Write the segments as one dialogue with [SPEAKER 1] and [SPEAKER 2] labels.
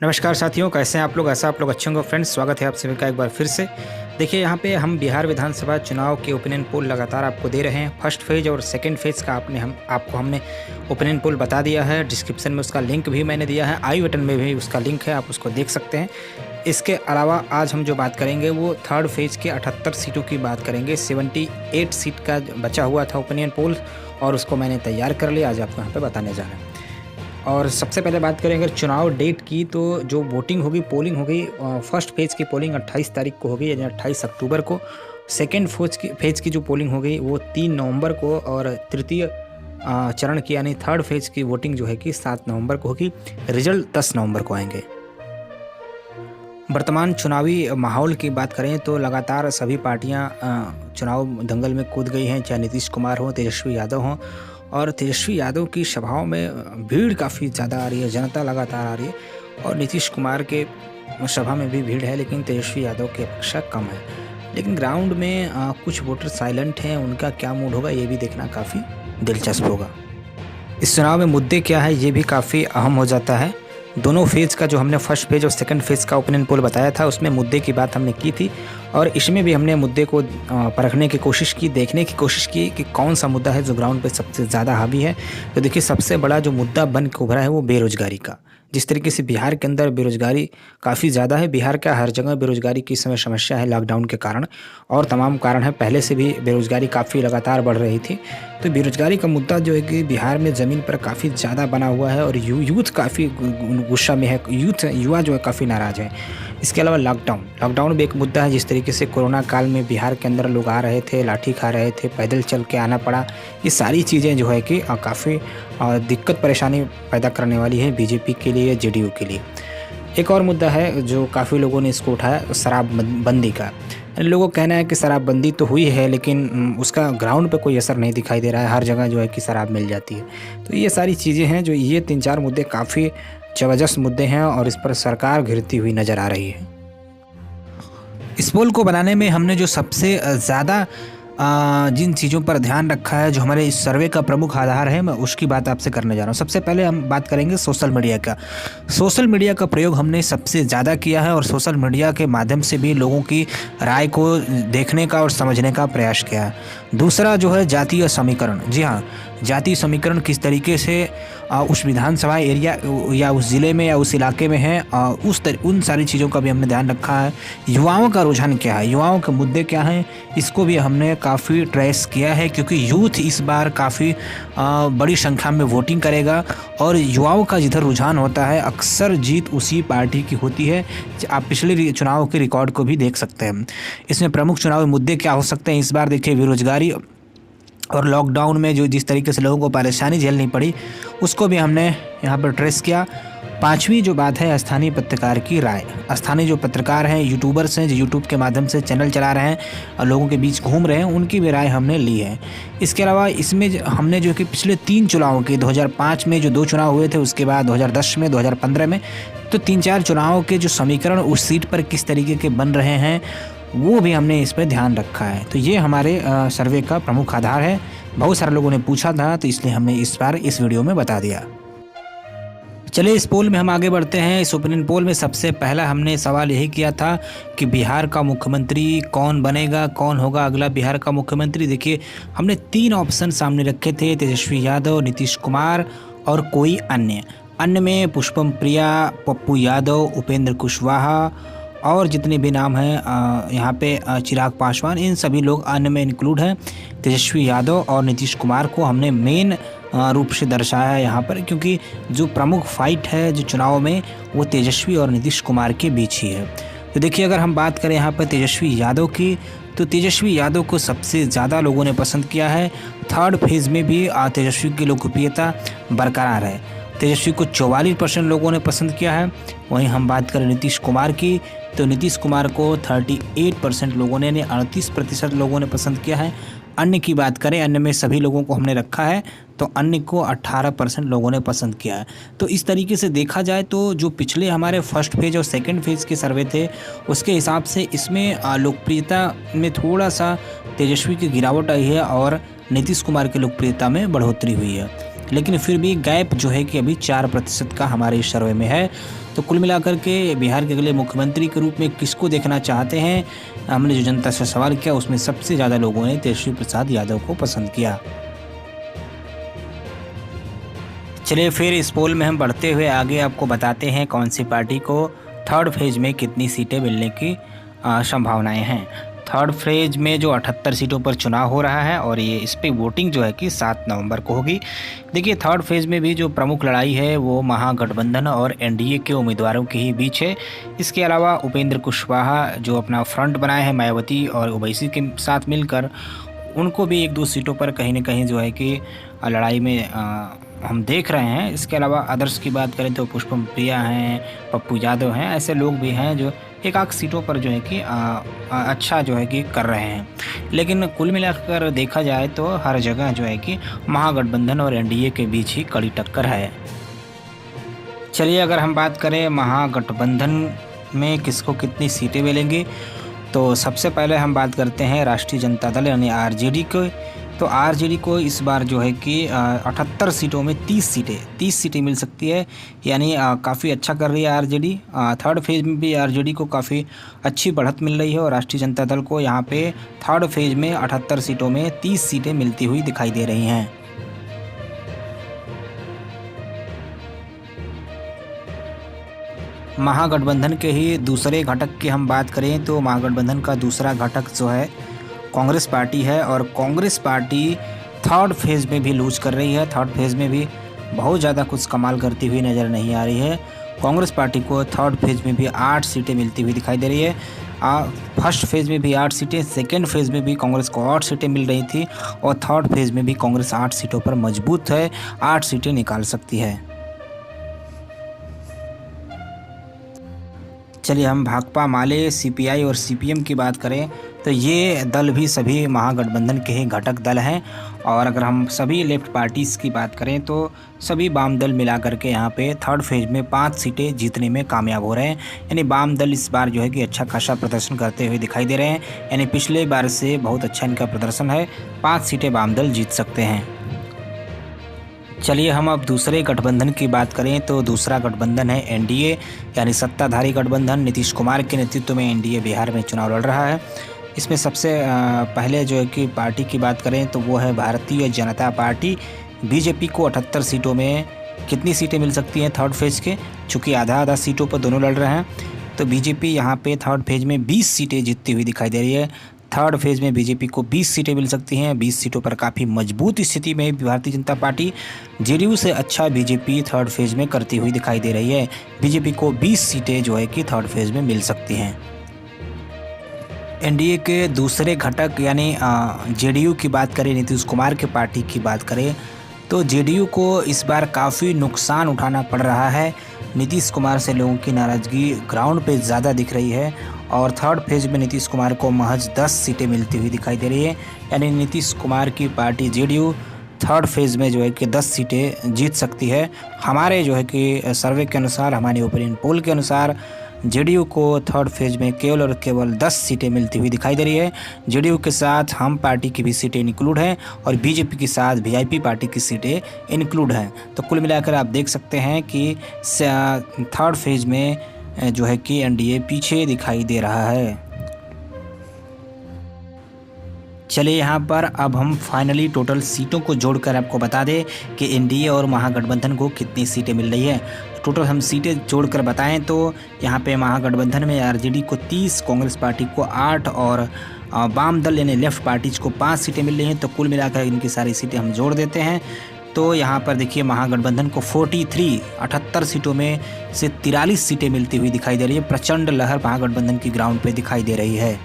[SPEAKER 1] नमस्कार साथियों, कैसे हैं आप लोग। ऐसा आप लोग अच्छे होंगे फ्रेंड्स। स्वागत है आप सभी का एक बार फिर से। देखिए यहाँ पे हम बिहार विधानसभा चुनाव के ओपिनियन पोल लगातार आपको दे रहे हैं। फर्स्ट फेज और सेकंड फेज का आपको हमने ओपिनियन पोल बता दिया है। डिस्क्रिप्शन में उसका लिंक भी मैंने दिया है, आई बटन में भी उसका लिंक है, आप उसको देख सकते हैं। इसके अलावा आज हम जो बात करेंगे वो थर्ड फेज के 78 सीटों की बात करेंगे। 78 सीट का बचा हुआ था ओपिनियन पोल और उसको मैंने तैयार कर लिया, आज आपको यहाँ पर बताने जा रहे हैं। और सबसे पहले बात करें अगर चुनाव डेट की, तो जो वोटिंग होगी, पोलिंग होगी, फर्स्ट फेज़ की पोलिंग 28 तारीख को होगी, यानी 28 अक्टूबर को। सेकेंड फेज़ की जो पोलिंग होगी वो 3 नवंबर को, और तृतीय चरण की यानी थर्ड फेज़ की वोटिंग जो है कि 7 नवंबर को होगी। रिजल्ट 10 नवंबर को आएंगे। वर्तमान चुनावी माहौल की बात करें तो लगातार सभी पार्टियां चुनाव दंगल में कूद गई हैं, चाहे नीतीश कुमार हो, तेजस्वी यादव हों। और तेजस्वी यादव की सभाओं में भीड़ काफ़ी ज़्यादा आ रही है, जनता लगातार आ रही है। और नीतीश कुमार के सभा में भी भीड़ है, लेकिन तेजस्वी यादव की अपेक्षा कम है। लेकिन ग्राउंड में कुछ वोटर साइलेंट हैं, उनका क्या मूड होगा ये भी देखना काफ़ी दिलचस्प होगा। इस चुनाव में मुद्दे क्या है ये भी काफ़ी अहम हो जाता है। दोनों फेज़ का जो हमने फर्स्ट फेज़ और सेकंड फेज़ का ओपिनियन पोल बताया था, उसमें मुद्दे की बात हमने की थी, और इसमें भी हमने मुद्दे को परखने की कोशिश की, देखने की कोशिश की कि कौन सा मुद्दा है जो ग्राउंड पे सबसे ज़्यादा हावी है। तो देखिए, सबसे बड़ा जो मुद्दा बन के उभरा है वो बेरोज़गारी का। जिस तरीके से बिहार के अंदर बेरोज़गारी काफ़ी ज़्यादा है, बिहार का हर जगह बेरोज़गारी की समय समस्या है लॉकडाउन के कारण, और तमाम कारण है। पहले से भी बेरोज़गारी काफ़ी लगातार बढ़ रही थी। तो बेरोज़गारी का मुद्दा जो है कि बिहार में ज़मीन पर काफ़ी ज़्यादा बना हुआ है, और यूथ काफ़ी गुस्सा में है, युवा जो है काफ़ी नाराज़ है। इसके अलावा लॉकडाउन भी एक मुद्दा है। जिस तरीके से कोरोना काल में बिहार के अंदर लोग आ रहे थे, लाठी खा रहे थे, पैदल चल के आना पड़ा, ये सारी चीज़ें जो है कि काफ़ी दिक्कत परेशानी पैदा करने वाली है बीजेपी के लिए, जेडीयू के लिए। एक और मुद्दा है जो काफ़ी लोगों ने इसको उठाया, शराबबंदी का। लोगों का कहना है कि शराबबंदी तो हुई है, लेकिन उसका ग्राउंड पे कोई असर नहीं दिखाई दे रहा है। हर जगह जो है कि शराब मिल जाती है। तो ये सारी चीज़ें हैं, जो ये 3-4 मुद्दे काफ़ी ज़बरदस्त मुद्दे हैं, और इस पर सरकार घिरती हुई नज़र आ रही है। इस पोल को बनाने में हमने जो सबसे ज़्यादा जिन चीज़ों पर ध्यान रखा है, जो हमारे इस सर्वे का प्रमुख आधार है, मैं उसकी बात आपसे करने जा रहा हूँ। सबसे पहले हम बात करेंगे सोशल मीडिया का। सोशल मीडिया का प्रयोग हमने सबसे ज़्यादा किया है, और सोशल मीडिया के माध्यम से भी लोगों की राय को देखने का और समझने का प्रयास किया है। दूसरा जो है जातीय समीकरण। जी हाँ, जातीय समीकरण किस तरीके से उस विधानसभा एरिया या उस ज़िले में या उस इलाके में है, उन सारी चीज़ों का भी हमने ध्यान रखा है। युवाओं का रुझान क्या है, युवाओं के मुद्दे क्या हैं, इसको भी हमने काफ़ी ट्रेस किया है, क्योंकि यूथ इस बार काफ़ी बड़ी संख्या में वोटिंग करेगा, और युवाओं का जिधर रुझान होता है अक्सर जीत उसी पार्टी की होती है। आप पिछले चुनाव के रिकॉर्ड को भी देख सकते हैं। इसमें प्रमुख चुनावी मुद्दे क्या हो सकते हैं इस बार? देखिए, बेरोजगारी और लॉकडाउन में जो जिस तरीके से लोगों को परेशानी झेलनी पड़ी, उसको भी हमने यहाँ पर ट्रेस किया। पांचवी जो बात है, स्थानीय पत्रकार की राय। स्थानीय जो पत्रकार हैं, यूट्यूबर्स हैं, जो यूट्यूब के माध्यम से चैनल चला रहे हैं और लोगों के बीच घूम रहे हैं, उनकी भी राय हमने ली है। इसके अलावा इसमें हमने जो कि पिछले 3 चुनावों के 2005 में जो 2 चुनाव हुए थे, उसके बाद 2010 में, 2015 में, तो 3-4 चुनावों के जो समीकरण उस सीट पर किस तरीके के बन रहे हैं, वो भी हमने इस पर ध्यान रखा है। तो ये हमारे सर्वे का प्रमुख आधार है। बहुत सारे लोगों ने पूछा था, तो इसलिए हमने इस बार इस वीडियो में बता दिया। चलिए, इस पोल में हम आगे बढ़ते हैं। इस ओपिनियन पोल में सबसे पहला हमने सवाल यही किया था कि बिहार का मुख्यमंत्री कौन बनेगा, कौन होगा अगला बिहार का मुख्यमंत्री। देखिए, हमने 3 ऑप्शन सामने रखे थे, तेजस्वी यादव, नीतीश कुमार और कोई अन्य में पुष्पम प्रिया, पप्पू यादव, उपेंद्र कुशवाहा और जितने भी नाम हैं यहाँ पे, चिराग पासवान, इन सभी लोग अन्य में इंक्लूड हैं। तेजस्वी यादव और नीतीश कुमार को हमने मेन रूप से दर्शाया है यहाँ पर, क्योंकि जो प्रमुख फाइट है जो चुनाव में, वो तेजस्वी और नीतीश कुमार के बीच ही है। तो देखिए, अगर हम बात करें यहाँ पर तेजस्वी यादव की, तो तेजस्वी यादव को सबसे ज़्यादा लोगों ने पसंद किया है। थर्ड फेज़ में भी तेजस्वी की लोकप्रियता बरकरार है। तेजस्वी को 44% लोगों ने पसंद किया है। वहीं हम बात करें नीतीश कुमार की, तो नीतीश कुमार को 38% लोगों ने, 38% लोगों ने पसंद किया है। अन्य की बात करें, अन्य में सभी लोगों को हमने रखा है, तो अन्य को 18% लोगों ने पसंद किया है। तो इस तरीके से देखा जाए तो जो पिछले हमारे फर्स्ट फेज़ और सेकंड फेज़ के सर्वे थे, उसके हिसाब से इसमें लोकप्रियता में थोड़ा सा तेजस्वी की गिरावट आई है, और नीतीश कुमार की लोकप्रियता में बढ़ोतरी हुई है। लेकिन फिर भी गैप जो है कि अभी 4% का हमारे इस सर्वे में है। तो कुल मिलाकर के बिहार के अगले मुख्यमंत्री के रूप में किसको देखना चाहते हैं, हमने जो जनता से सवाल किया उसमें सबसे ज़्यादा लोगों ने तेजस्वी प्रसाद यादव को पसंद किया। चलिए फिर इस पोल में हम बढ़ते हुए आगे आपको बताते हैं कौन सी पार्टी को थर्ड फेज में कितनी सीटें मिलने की संभावनाएं हैं। थर्ड फेज में जो 78 सीटों पर चुनाव हो रहा है और ये इस पर वोटिंग जो है कि 7 नवंबर को होगी। देखिए थर्ड फेज में भी जो प्रमुख लड़ाई है वो महागठबंधन और एनडीए के उम्मीदवारों के ही बीच है। इसके अलावा उपेंद्र कुशवाहा जो अपना फ्रंट बनाए हैं मायावती और ओवैसी के साथ मिलकर, उनको भी 1-2 सीटों पर कहीं ना कहीं जो है कि लड़ाई में हम देख रहे हैं। इसके अलावा अदर्स की बात करें तो पुष्पम प्रिया हैं, पप्पू यादव हैं, ऐसे लोग भी हैं जो एक आध सीटों पर जो है कि अच्छा जो है कि कर रहे हैं। लेकिन कुल मिलाकर देखा जाए तो हर जगह जो है कि महागठबंधन और एनडीए के बीच ही कड़ी टक्कर है। चलिए अगर हम बात करें महागठबंधन में किसको कितनी सीटें मिलेंगी, तो सबसे पहले हम बात करते हैं राष्ट्रीय जनता दल यानी आरजेडी को। तो आरजेडी को इस बार जो है कि 78 सीटों में 30 सीटें मिल सकती है, यानी काफ़ी अच्छा कर रही है आरजेडी। थर्ड फेज में भी आरजेडी को काफ़ी अच्छी बढ़त मिल रही है और राष्ट्रीय जनता दल को यहाँ पे थर्ड फेज में 78 सीटों में 30 सीटें मिलती हुई दिखाई दे रही हैं। महागठबंधन के ही दूसरे घटक की हम बात करें तो महागठबंधन का दूसरा घटक जो है कांग्रेस पार्टी है और कांग्रेस पार्टी थर्ड फेज़ में भी लूज कर रही है। थर्ड फेज़ में भी बहुत ज़्यादा कुछ कमाल करती हुई नज़र नहीं आ रही है। कांग्रेस पार्टी को थर्ड फेज़ में भी 8 सीटें मिलती हुई दिखाई दे रही है। फर्स्ट फेज़ में भी 8 सीटें, सेकेंड फेज़ में भी कांग्रेस को 8 सीटें मिल रही थी और थर्ड फेज़ में भी कांग्रेस 8 सीटों पर मजबूत है, 8 सीटें निकाल सकती है। चलिए हम भाकपा माले, सीपीआई और सीपीएम की बात करें तो ये दल भी सभी महागठबंधन के ही घटक दल हैं। और अगर हम सभी लेफ्ट पार्टीज़ की बात करें तो सभी वाम दल मिला करके यहाँ पे थर्ड फेज में 5 सीटें जीतने में कामयाब हो रहे हैं। यानी वाम दल इस बार जो है कि अच्छा खासा प्रदर्शन करते हुए दिखाई दे रहे हैं, यानी पिछले बार से बहुत अच्छा इनका प्रदर्शन है। 5 सीटें वाम दल जीत सकते हैं। चलिए हम अब दूसरे गठबंधन की बात करें तो दूसरा गठबंधन है एनडीए, यानी सत्ताधारी गठबंधन। नीतीश कुमार के नेतृत्व में एनडीए बिहार में चुनाव लड़ रहा है। इसमें सबसे पहले जो है कि पार्टी की बात करें तो वो है भारतीय जनता पार्टी। बीजेपी को 78 सीटों में कितनी सीटें मिल सकती हैं थर्ड फेज के, चूँकि आधा सीटों पर दोनों लड़ रहे हैं, तो बीजेपी यहाँ पे थर्ड फेज में 20 सीटें जीतती हुई दिखाई दे रही है। थर्ड फेज में बीजेपी को 20 सीटें मिल सकती हैं। 20 सीटों पर काफ़ी मजबूत स्थिति में भारतीय जनता पार्टी, जेडीयू से अच्छा बीजेपी थर्ड फेज में करती हुई दिखाई दे रही है। बीजेपी को 20 सीटें जो है कि थर्ड फेज में मिल सकती हैं। एनडीए के दूसरे घटक यानी जेडीयू की बात करें, नीतीश कुमार के पार्टी की बात करें तो जेडीयू को इस बार काफ़ी नुकसान उठाना पड़ रहा है। नीतीश कुमार से लोगों की नाराज़गी ग्राउंड पे ज़्यादा दिख रही है और थर्ड फेज में नीतीश कुमार को महज 10 सीटें मिलती हुई दिखाई दे रही है। यानी नीतीश कुमार की पार्टी जेडीयू थर्ड फेज़ में जो है कि 10 सीटें जीत सकती है। हमारे जो है कि सर्वे के अनुसार, हमारी ओपिनियन पोल के अनुसार जेडीयू को थर्ड फेज में केवल और केवल 10 सीटें मिलती हुई दिखाई दे रही है। जेडीयू के साथ हम पार्टी की भी सीटें इंक्लूड हैं और बीजेपी के साथ वीआईपी पार्टी की सीटें इंक्लूड हैं। तो कुल मिलाकर आप देख सकते हैं कि थर्ड फेज में जो है कि एनडीए पीछे दिखाई दे रहा है। चलिए यहाँ पर अब हम फाइनली टोटल सीटों को जोड़कर आपको बता दें कि एनडीए और महागठबंधन को कितनी सीटें मिल रही है। टोटल हम सीटें जोड़कर बताएं तो यहाँ पे महागठबंधन में आरजेडी को 30, कांग्रेस पार्टी को 8 और वाम दल यानी लेफ्ट पार्टीज को 5 सीटें मिल रही हैं। तो कुल मिलाकर इनकी सारी सीटें हम जोड़ देते हैं तो यहाँ पर देखिए महागठबंधन को 78 सीटों में से 43 सीटें मिलती हुई दिखाई दे रही है। प्रचंड लहर महागठबंधन की ग्राउंड पे दिखाई दे रही है।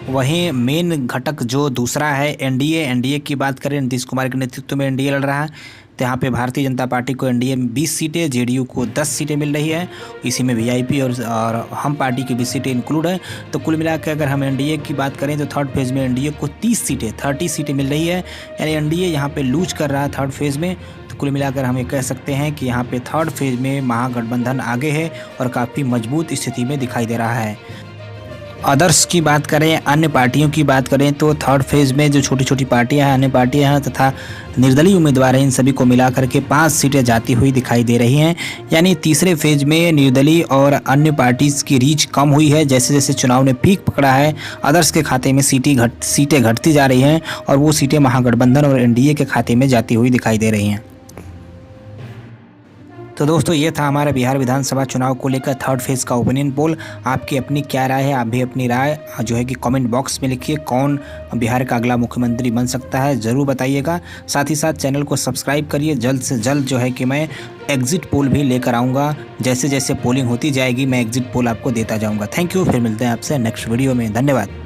[SPEAKER 1] वहीं मेन घटक जो दूसरा है एनडीए की बात करें, नीतीश कुमार के नेतृत्व में एनडीए लड़ रहा है। तो यहाँ पे भारतीय जनता पार्टी को एनडीए में 20 सीटें, जेडीयू को 10 सीटें मिल रही है। इसी में वीआईपी और हम पार्टी की भी सीटें इंक्लूड है। तो कुल मिलाकर अगर हम एनडीए की बात करें तो थर्ड फेज़ में एनडीए को 30 सीटें मिल रही है। यानी एनडीए यहाँ पे लूज कर रहा है थर्ड फेज़ में। तो कुल मिलाकर हम ये कह सकते हैं कि यहाँ पे थर्ड फेज़ में महागठबंधन आगे है और काफ़ी मजबूत स्थिति में दिखाई दे रहा है। अदर्स की बात करें, अन्य पार्टियों की बात करें तो थर्ड फेज़ में जो छोटी-छोटी पार्टियाँ हैं, अन्य पार्टियाँ हैं तथा निर्दलीय उम्मीदवार हैं, इन सभी को मिलाकर के 5 सीटें जाती हुई दिखाई दे रही हैं। यानी तीसरे फेज़ में निर्दलीय और अन्य पार्टीज़ की रीच कम हुई है। जैसे-जैसे चुनाव ने पीक पकड़ा है, अदर्स के खाते में सीटें घटती जा रही हैं और वो सीटें महागठबंधन और एनडीए के खाते में जाती हुई दिखाई दे रही हैं। तो दोस्तों, ये था हमारा बिहार विधानसभा चुनाव को लेकर थर्ड फेज़ का ओपिनियन पोल। आपकी अपनी क्या राय है? आप भी अपनी राय जो है कि कमेंट बॉक्स में लिखिए। कौन बिहार का अगला मुख्यमंत्री बन सकता है, ज़रूर बताइएगा। साथ ही साथ चैनल को सब्सक्राइब करिए। जल्द से जल्द जो है कि मैं एग्ज़िट पोल भी लेकर आऊँगा। जैसे-जैसे पोलिंग होती जाएगी मैं एग्ज़िट पोल आपको देता जाऊँगा। Thank you. फिर मिलते हैं आपसे नेक्स्ट वीडियो में। धन्यवाद।